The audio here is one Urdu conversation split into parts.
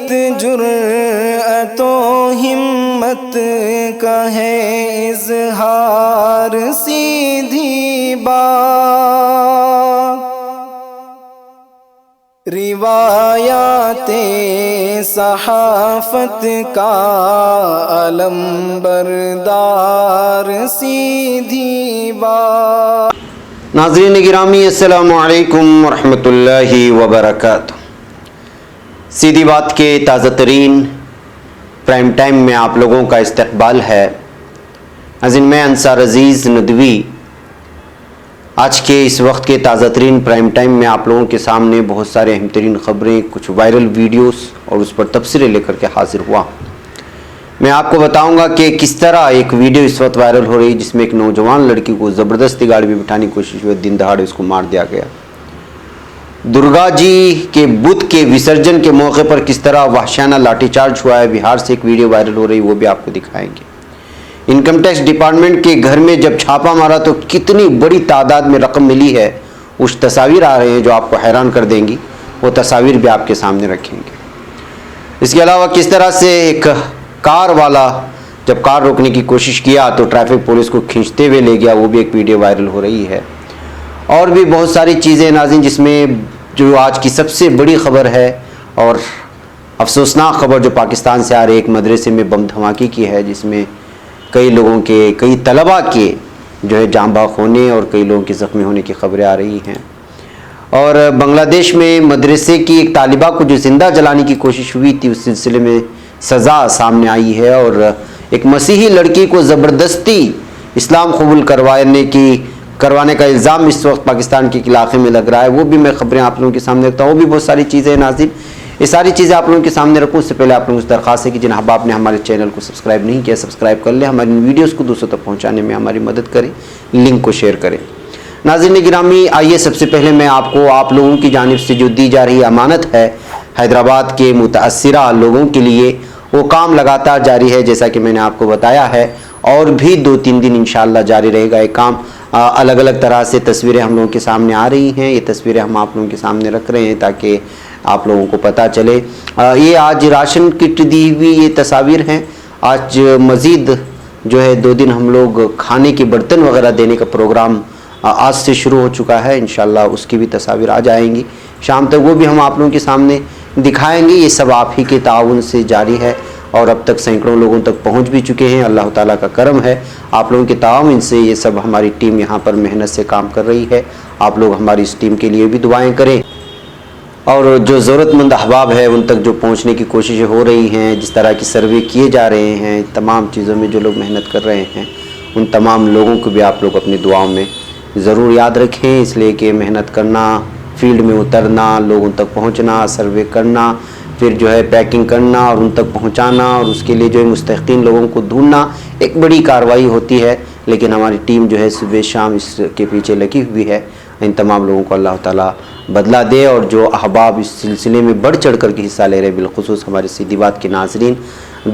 جرأت و ہمت کا ہے اظہار، سیدھی بات روایات صحافت کا علم بردار، سیدھی بات۔ ناظرین گرامی السلام علیکم ورحمۃ اللہ وبرکاتہ۔ سیدھی بات کے تازہ ترین پرائم ٹائم میں آپ لوگوں کا استقبال ہے۔ ناظرین میں انصار عزیز ندوی آج کے اس وقت کے تازہ ترین پرائم ٹائم میں آپ لوگوں کے سامنے بہت سارے اہم ترین خبریں، کچھ وائرل ویڈیوز اور اس پر تبصرے لے کر کے حاضر ہوا۔ میں آپ کو بتاؤں گا کہ کس طرح ایک ویڈیو اس وقت وائرل ہو رہی جس میں ایک نوجوان لڑکی کو زبردستی گاڑی میں بٹھانے کی کوشش ہوئی، دن دہاڑے اس کو مار دیا گیا۔ درگا جی کے بت کے وسرجن کے موقع پر کس طرح وحشیانہ لاٹھی چارج ہوا ہے، بہار سے ایک ویڈیو وائرل ہو رہی، وہ بھی آپ کو دکھائیں گے۔ انکم ٹیکس ڈپارٹمنٹ کے گھر میں جب چھاپا مارا تو کتنی بڑی تعداد میں رقم ملی ہے، اس تصاویر آ رہے ہیں جو آپ کو حیران کر دیں گی، وہ تصاویر بھی آپ کے سامنے رکھیں گے۔ اس کے علاوہ کس طرح سے ایک کار والا جب کار روکنے کی کوشش کیا تو ٹریفک پولیس کو کھینچتے ہوئے لے گیا، وہ بھی ایک ویڈیو وائرل ہو رہی ہے۔ اور بھی بہت ساری چیزیں ناظرین، جس میں جو آج کی سب سے بڑی خبر ہے اور افسوسناک خبر جو پاکستان سے آ رہی، ایک مدرسے میں بم دھماکے کی ہے جس میں کئی لوگوں کے، کئی طلباء کے جو ہے جاں بحق ہونے اور کئی لوگوں کے زخمی ہونے کی خبریں آ رہی ہیں۔ اور بنگلہ دیش میں مدرسے کی ایک طالبہ کو جو زندہ جلانے کی کوشش ہوئی تھی، اس سلسلے میں سزا سامنے آئی ہے، اور ایک مسیحی لڑکی کو زبردستی اسلام قبول کروانے کا الزام اس وقت پاکستان کے علاقے میں لگ رہا ہے، وہ بھی میں خبریں آپ لوگوں کے سامنے رکھتا ہوں۔ وہ بھی بہت ساری چیزیں ناظرین، یہ ساری چیزیں آپ لوگوں کے سامنے رکھوں اس سے پہلے آپ لوگوں سے درخواست ہے کہ جن احباب نے ہمارے چینل کو سبسکرائب نہیں کیا سبسکرائب کر لیں، ہماری ویڈیوز کو دوسروں تک پہنچانے میں ہماری مدد کریں، لنک کو شیئر کریں۔ ناظرین گرامی، آئیے سب سے پہلے میں آپ کو آپ لوگوں کی جانب سے جو دی جا رہی امانت ہے حیدرآباد کے متاثرہ لوگوں کے لیے، وہ کام لگاتار جاری ہے جیسا کہ میں نے آپ کو بتایا ہے، اور بھی 2-3 دن انشاءاللہ جاری رہے گا یہ کام۔ الگ الگ طرح سے تصویریں ہم لوگوں کے سامنے آ رہی ہیں، یہ تصویریں ہم آپ لوگوں کے سامنے رکھ رہے ہیں تاکہ آپ لوگوں کو پتہ چلے۔ یہ آج راشن کٹ دی ہوئی یہ تصاویر ہیں۔ آج مزید جو ہے 2 دن ہم لوگ کھانے کے برتن وغیرہ دینے کا پروگرام آج سے شروع ہو چکا ہے، انشاءاللہ اس کی بھی تصاویر آ جائیں گی شام تک، وہ بھی ہم آپ لوگوں کے سامنے دکھائیں گے۔ یہ سب آپ ہی کے تعاون سے جاری ہے اور اب تک سینکڑوں لوگوں تک پہنچ بھی چکے ہیں، اللہ تعالیٰ کا کرم ہے، آپ لوگوں کے تعاون سے یہ سب ہماری ٹیم یہاں پر محنت سے کام کر رہی ہے۔ آپ لوگ ہماری اس ٹیم کے لیے بھی دعائیں کریں، اور جو ضرورت مند احباب ہے ان تک جو پہنچنے کی کوششیں ہو رہی ہیں، جس طرح کی سروے کیے جا رہے ہیں، تمام چیزوں میں جو لوگ محنت کر رہے ہیں ان تمام لوگوں کو بھی آپ لوگ اپنی دعاؤں میں ضرور یاد رکھیں، اس لیے کہ محنت کرنا، فیلڈ میں اترنا، لوگوں تک پہنچنا، سروے کرنا، پھر جو ہے پیکنگ کرنا اور ان تک پہنچانا، اور اس کے لیے جو ہے مستحقین لوگوں کو ڈھونڈنا ایک بڑی کارروائی ہوتی ہے، لیکن ہماری ٹیم جو ہے صبح شام اس کے پیچھے لگی ہوئی ہے۔ ان تمام لوگوں کو اللہ تعالیٰ بدلہ دے، اور جو احباب اس سلسلے میں بڑھ چڑھ کر کے حصہ لے رہے، بالخصوص ہمارے سیدھی بات کے ناظرین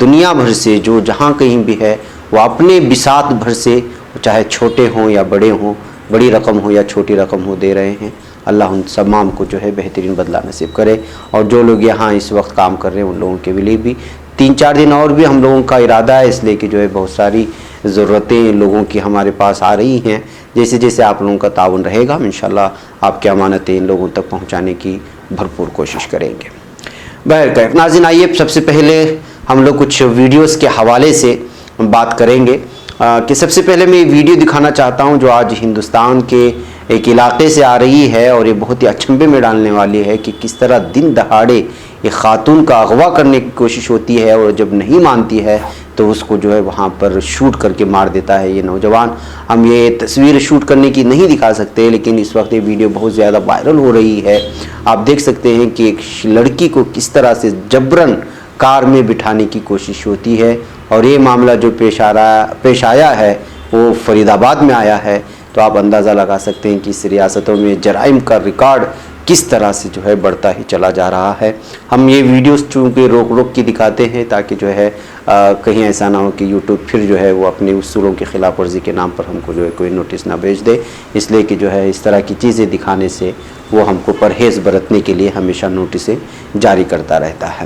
دنیا بھر سے جو جہاں کہیں بھی ہے، وہ اپنے بساط بھر سے چاہے چھوٹے ہوں یا بڑے ہوں، بڑی رقم ہو یا چھوٹی رقم ہو، دے رہے ہیں۔ اللہ ان تمام کو جو ہے بہترین بدلہ نصیب کرے، اور جو لوگ یہاں اس وقت کام کر رہے ہیں ان لوگوں کے لیے بھی 3-4 دن اور بھی ہم لوگوں کا ارادہ ہے، اس لیے کہ جو ہے بہت ساری ضرورتیں لوگوں کی ہمارے پاس آ رہی ہیں۔ جیسے جیسے آپ لوگوں کا تعاون رہے گا، ہم انشاءاللہ آپ کی امانتیں ان لوگوں تک پہنچانے کی بھرپور کوشش کریں گے۔ بہرکیف ناظرین، آئیے سب سے پہلے ہم لوگ کچھ ویڈیوز کے حوالے سے بات کریں گے کہ سب سے پہلے میں یہ ویڈیو دکھانا چاہتا ہوں جو آج ہندوستان کے ایک علاقے سے آ رہی ہے، اور یہ بہت ہی اچنبھے میں ڈالنے والی ہے کہ کس طرح دن دہاڑے ایک خاتون کا اغوا کرنے کی کوشش ہوتی ہے، اور جب نہیں مانتی ہے تو اس کو جو ہے وہاں پر شوٹ کر کے مار دیتا ہے یہ نوجوان۔ ہم یہ تصویر شوٹ کرنے کی نہیں دکھا سکتے، لیکن اس وقت یہ ویڈیو بہت زیادہ وائرل ہو رہی ہے۔ آپ دیکھ سکتے ہیں کہ ایک لڑکی کو کس طرح سے جبراً کار میں بٹھانے کی کوشش ہوتی ہے، اور یہ معاملہ جو پیش آیا ہے وہ فرید آباد میں آیا ہے، تو آپ اندازہ لگا سکتے ہیں کہ اس ریاستوں میں جرائم کا ریکارڈ کس طرح سے جو ہے بڑھتا ہی چلا جا رہا ہے۔ ہم یہ ویڈیوز چونکہ روک روک کے دکھاتے ہیں تاکہ جو ہے کہیں ایسا نہ ہو کہ یوٹیوب پھر جو ہے وہ اپنے اصولوں کی خلاف ورزی کے نام پر ہم کو جو ہے کوئی نوٹس نہ بھیج دے، اس لیے کہ جو ہے اس طرح کی چیزیں دکھانے سے وہ ہم کو پرہیز برتنے کے لیے ہمیشہ نوٹسیں جاری کرتا رہتا ہے۔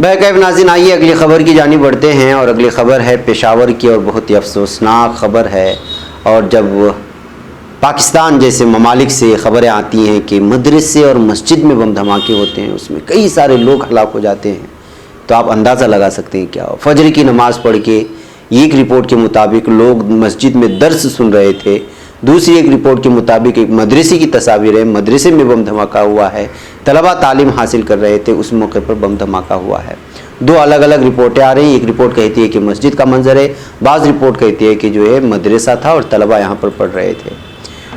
بہرکیف ناظرین، آئیے اگلی خبر کی جانب بڑھتے ہیں، اور اگلی خبر ہے پشاور کی، اور بہت ہی افسوسناک خبر ہے۔ اور جب پاکستان جیسے ممالک سے خبریں آتی ہیں کہ مدرسے اور مسجد میں بم دھماکے ہوتے ہیں، اس میں کئی سارے لوگ ہلاک ہو جاتے ہیں، تو آپ اندازہ لگا سکتے ہیں کیا ہو۔ فجر کی نماز پڑھ کے ایک رپورٹ کے مطابق لوگ مسجد میں درس سن رہے تھے، دوسری ایک رپورٹ کے مطابق ایک مدرسے کی تصاویر ہے، مدرسے میں بم دھماکہ ہوا ہے، طلبہ تعلیم حاصل کر رہے تھے، اس موقع پر بم دھماکہ ہوا ہے۔ دو الگ الگ رپورٹیں آ رہی ہیں، ایک رپورٹ کہتی ہے کہ مسجد کا منظر ہے، بعض رپورٹ کہتی ہے کہ جو ہے مدرسہ تھا اور طلبہ یہاں پر پڑھ رہے تھے۔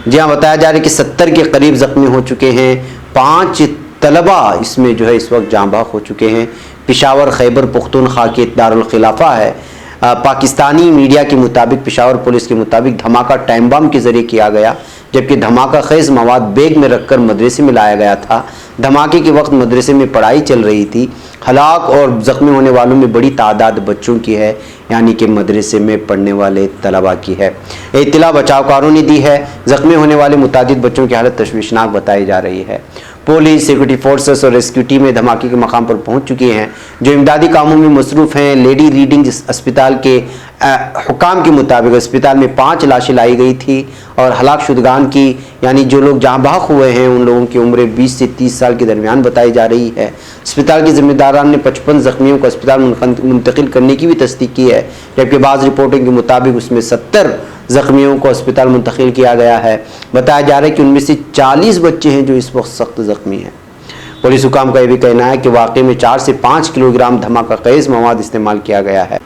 جی ہاں، بتایا جا رہا ہے کہ 70 کے قریب زخمی ہو چکے ہیں، 5 طلبہ اس میں جو ہے اس وقت جاں بحق ہو چکے ہیں۔ پشاور خیبر پختونخوا کے دارالخلافہ ہے۔ پاکستانی میڈیا کے مطابق، پشاور پولیس کے مطابق دھماکہ ٹائم بم کے ذریعے کیا گیا، جبکہ دھماکہ خیز مواد بیگ میں رکھ کر مدرسے میں لایا گیا تھا۔ دھماکے کے وقت مدرسے میں پڑھائی چل رہی تھی۔ ہلاک اور زخمی ہونے والوں میں بڑی تعداد بچوں کی ہے، یعنی کہ مدرسے میں پڑھنے والے طلبہ کی ہے۔ اطلاع بچاؤ کاروں نے دی ہے۔ زخمی ہونے والے متعدد بچوں کی حالت تشویشناک بتائی جا رہی ہے۔ پولیس، سیکورٹی فورسز اور ریسکیو ٹیمیں دھماکے کے مقام پر پہنچ چکی ہیں، جو امدادی کاموں میں مصروف ہیں۔ لیڈی ریڈنگ اسپتال کے حکام کے مطابق اسپتال میں 5 لاشیں لائی گئی تھی، اور ہلاک شدگان کی، یعنی جو لوگ جہاں بحق ہوئے ہیں، ان لوگوں کی عمریں 20 سے 30 سال کے درمیان بتائی جا رہی ہے۔ اسپتال کے ذمہ داران نے 55 زخمیوں کو اسپتال منتقل کرنے کی بھی تصدیق کی ہے، جبکہ بعض رپورٹوں کے مطابق اس میں 70 زخمیوں کو اسپتال منتقل کیا گیا ہے۔ بتایا جا رہا ہے کہ ان میں سے 40 بچے ہیں جو اس وقت سخت زخمی ہیں۔ پولیس حکام کا یہ بھی کہنا ہے کہ واقعے میں 4 سے 5 کلو گرام دھماکہ خیز مواد استعمال کیا گیا ہے۔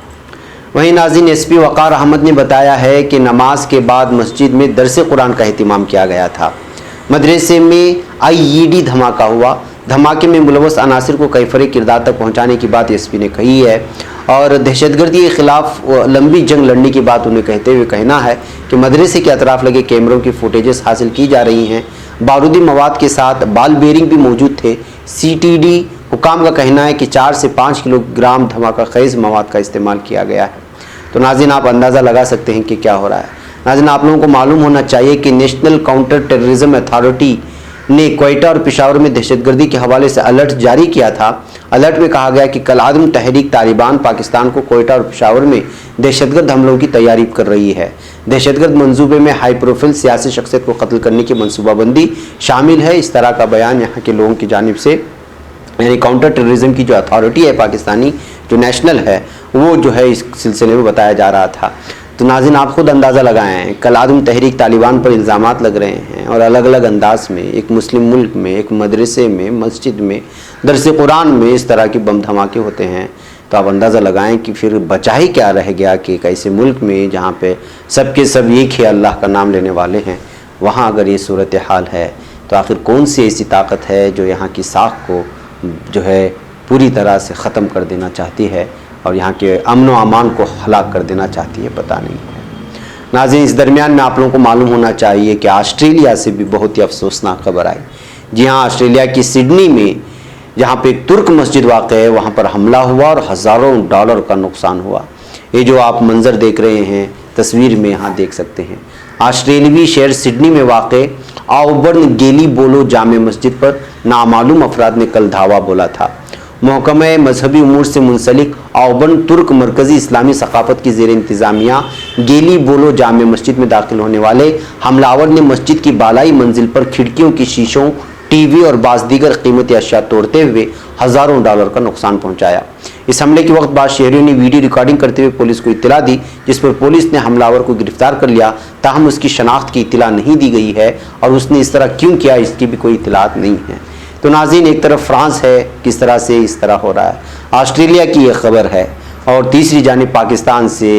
وہیں ناظرین، ایس پی وقار احمد نے بتایا ہے کہ نماز کے بعد مسجد میں درس قرآن کا اہتمام کیا گیا تھا۔ مدرسے میں IED دھماکہ ہوا۔ دھماکے میں ملوث عناصر کو کیفر کردار تک پہنچانے کی بات ایس پی نے کہی ہے، اور دہشت گردی کے خلاف لمبی جنگ لڑنے کی بات انہیں کہتے ہوئے کہنا ہے کہ مدرسے کے اطراف لگے کیمروں کی فوٹیجز حاصل کی جا رہی ہیں۔ بارودی مواد کے ساتھ بال بیرنگ بھی موجود تھے۔ CTD حکام کا کہنا ہے کہ 4 سے 5 کلو گرام دھماکہ خیز مواد کا استعمال کیا گیا ہے۔ تو ناظرین، آپ اندازہ لگا سکتے ہیں کہ کیا ہو رہا ہے۔ ناظرین، آپ لوگوں کو معلوم ہونا چاہیے کہ نیشنل کاؤنٹر ٹیررزم اتھارٹی نے کوئٹہ اور پشاور میں دہشت گردی کے حوالے سے الرٹ جاری کیا تھا۔ الرٹ میں کہا گیا کہ کالعدم تحریک طالبان پاکستان کو کوئٹہ اور پشاور میں دہشت گرد حملوں کی تیاری کر رہی ہے۔ دہشت گرد منصوبے میں ہائی پروفائل سیاسی شخصیت کو قتل کرنے کی منصوبہ بندی شامل ہے۔ اس طرح کا بیان یہاں کے لوگوں کی جانب سے، یعنی کاؤنٹر ٹیررزم کی جو اتھارٹی ہے پاکستانی، جو نیشنل ہے، وہ جو ہے اس سلسلے میں بتایا جا رہا تھا۔ تو ناظرین، آپ خود اندازہ لگائیں، کالعدم تحریک طالبان پر الزامات لگ رہے ہیں، اور الگ الگ انداز میں ایک مسلم ملک میں، ایک مدرسے میں، مسجد میں، درس قرآن میں اس طرح کے بم دھماکے ہوتے ہیں، تو آپ اندازہ لگائیں کہ پھر بچا ہی کیا رہ گیا کہ ایک ایسے ملک میں جہاں پہ سب کے سب ایک ہی اللہ کا نام لینے والے ہیں، وہاں اگر یہ صورتحال ہے تو آخر کون سی ایسی طاقت ہے جو یہاں کی ساکھ کو جو ہے پوری طرح سے ختم کر دینا چاہتی ہے اور یہاں کے امن و امان کو ہلاک کر دینا چاہتی ہے، پتہ نہیں ہے۔ ناظرین، اس درمیان میں آپ لوگوں کو معلوم ہونا چاہیے کہ آسٹریلیا سے بھی بہت ہی افسوسناک خبر آئی۔ جی ہاں، آسٹریلیا کی سڈنی میں جہاں پہ ایک ترک مسجد واقع ہے، وہاں پر حملہ ہوا اور ہزاروں ڈالر کا نقصان ہوا۔ یہ جو آپ منظر دیکھ رہے ہیں تصویر میں، یہاں دیکھ سکتے ہیں، آسٹریلوی شہر سڈنی میں واقع آؤبرن گیلی بولو جامع مسجد پر نامعلوم افراد نے کل دھاوا بولا تھا۔ محکمہ مذہبی امور سے منسلک آؤبرن ترک مرکزی اسلامی ثقافت کی زیر انتظامیہ گیلی بولو جامع مسجد میں داخل ہونے والے حملہ آور نے مسجد کی بالائی منزل پر کھڑکیوں کی شیشوں، ٹی وی اور بعض دیگر قیمتی اشیاء توڑتے ہوئے ہزاروں ڈالر کا نقصان پہنچایا۔ اس حملے کے وقت بعض شہریوں نے ویڈیو ریکارڈنگ کرتے ہوئے پولیس کو اطلاع دی، جس پر پولیس نے حملہ آور کو گرفتار کر لیا، تاہم اس کی شناخت کی اطلاع نہیں دی گئی ہے اور اس نے اس طرح کیوں کیا اس کی بھی کوئی اطلاعات نہیں ہے۔ تو ناظرین، ایک طرف فرانس ہے، کس طرح سے اس طرح ہو رہا ہے، آسٹریلیا کی یہ خبر ہے، اور تیسری جانب پاکستان سے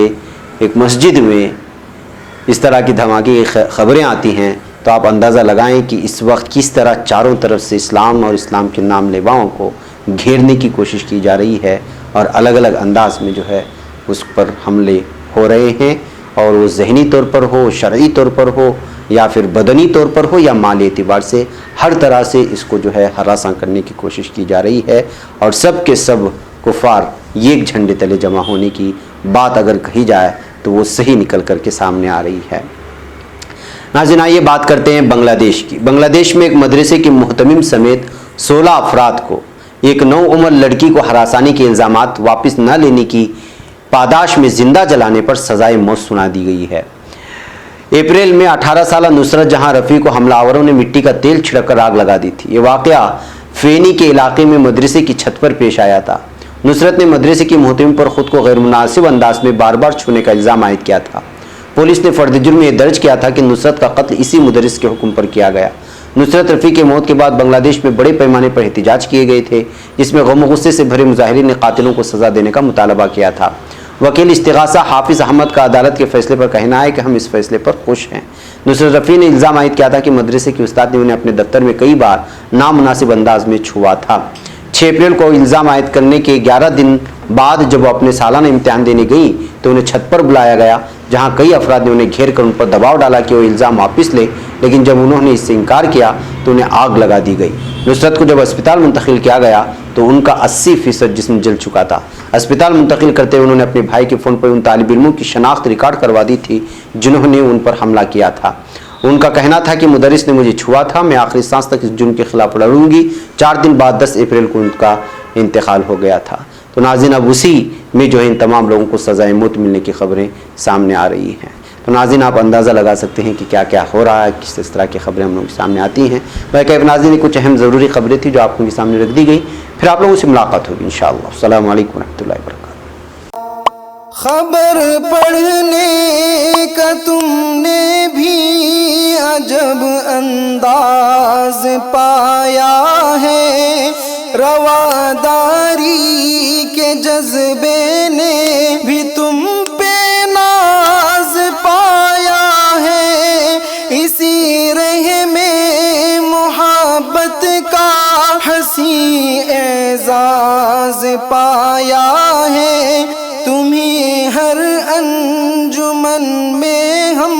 ایک مسجد میں اس طرح کی دھماکے کی خبریں آتی ہیں، تو آپ اندازہ لگائیں کہ اس وقت کس طرح چاروں طرف سے اسلام اور اسلام کے نام لیواؤں کو گھیرنے کی کوشش کی جا رہی ہے، اور الگ الگ انداز میں جو ہے اس پر حملے ہو رہے ہیں، اور وہ ذہنی طور پر ہو، شرعی طور پر ہو، یا پھر بدنی طور پر ہو، یا مالی اعتبار سے، ہر طرح سے اس کو جو ہے ہراساں کرنے کی کوشش کی جا رہی ہے، اور سب کے سب کفار ایک جھنڈے تلے جمع ہونے کی بات اگر کہی جائے تو وہ صحیح نکل کر کے سامنے آ رہی ہے۔ ناظرین، آئیے بات کرتے ہیں بنگلہ دیش کی۔ بنگلہ دیش میں ایک مدرسے کے محتمم سمیت 16 افراد کو ایک نو عمر لڑکی کو ہراسانی کے الزامات واپس نہ لینے کی پاداش میں زندہ جلانے پر سزائے موت سنا دی گئی ہے۔ اپریل میں 18 سالہ نصرت جہاں رفیع کو حملہ آوروں نے مٹی کا تیل چھڑک کر آگ لگا دی تھی۔ یہ واقعہ فینی کے علاقے میں مدرسے کی چھت پر پیش آیا تھا۔ نصرت نے مدرسے کی محترم پر خود کو غیر مناسب انداز میں بار بار چھونے کا الزام عائد کیا تھا۔ پولیس نے فرد جرم یہ درج کیا تھا کہ نصرت کا قتل اسی مدرس کے حکم پر کیا گیا۔ نصرت رفیع کے موت کے بعد بنگلہ دیش میں بڑے پیمانے پر احتجاج کیے گئے تھے، جس میں غم و غصے سے بھرے مظاہرین نے قاتلوں کو سزا دینے کا مطالبہ کیا تھا۔ وکیل استغاثہ حافظ احمد کا عدالت کے فیصلے پر کہنا ہے کہ ہم اس فیصلے پر خوش ہیں۔ نصرت رفیع نے الزام عائد کیا تھا کہ مدرسے کے استاد نے انہیں اپنے دفتر میں کئی بار نامناسب انداز میں چھوا تھا۔ 6 اپریل کو الزام عائد کرنے کے 11 دن بعد جب وہ اپنے سالانہ امتحان دینے گئیں تو انہیں چھت پر بلایا گیا، جہاں کئی افراد نے انہیں گھیر کر ان پر دباؤ ڈالا کہ وہ الزام واپس لے، لیکن جب انہوں نے اس سے انکار کیا تو انہیں آگ لگا دی گئی۔ نصرت کو جب اسپتال منتقل کیا گیا تو ان کا 80% جسم جل چکا تھا۔ اسپتال منتقل کرتے ہوئے انہوں نے اپنے بھائی کے فون پر ان طالب علموں کی شناخت ریکارڈ کروا دی تھی جنہوں نے ان پر حملہ کیا تھا۔ ان کا کہنا تھا کہ مدرس نے مجھے چھوا تھا، میں آخری سانس تک اس جرم کے خلاف لڑوں گی۔ 4 دن بعد 10 اپریل کو ان کا انتقال ہو گیا تھا۔ تو ناظرین اب اسی میں جو ہے ان تمام لوگوں کو سزائے موت ملنے کی خبریں سامنے آ رہی ہیں۔ تو ناظرین آپ اندازہ لگا سکتے ہیں کہ کیا کیا ہو رہا ہے، کس طرح کی خبریں ہم لوگوں کے سامنے آتی ہیں۔ باقی ناظرین کچھ اہم ضروری خبریں تھیں جو آپ کے سامنے رکھ دی گئی، پھر آپ لوگوں سے ملاقات ہوگی انشاءاللہ۔ السلام علیکم ورحمۃ اللہ وبرکاتہ۔ خبر پڑھنے کا تم نے بھی عجب انداز پایا ہے، رواداری کے جذبے نے بھی تم پہ ناز پایا ہے، اسی رہ میں محبت کا حسین اعزاز پایا ہے، تمہیں ہر انجمن میں ہم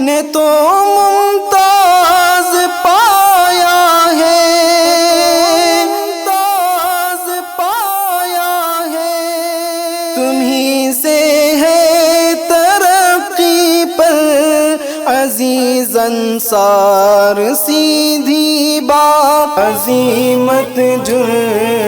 نے تو ممتاز پایا ہے، ممتاز پایا ہے، تمہیں سے ہے ترقی پر عزیز انصار، سیدھی بات عظیمت جرم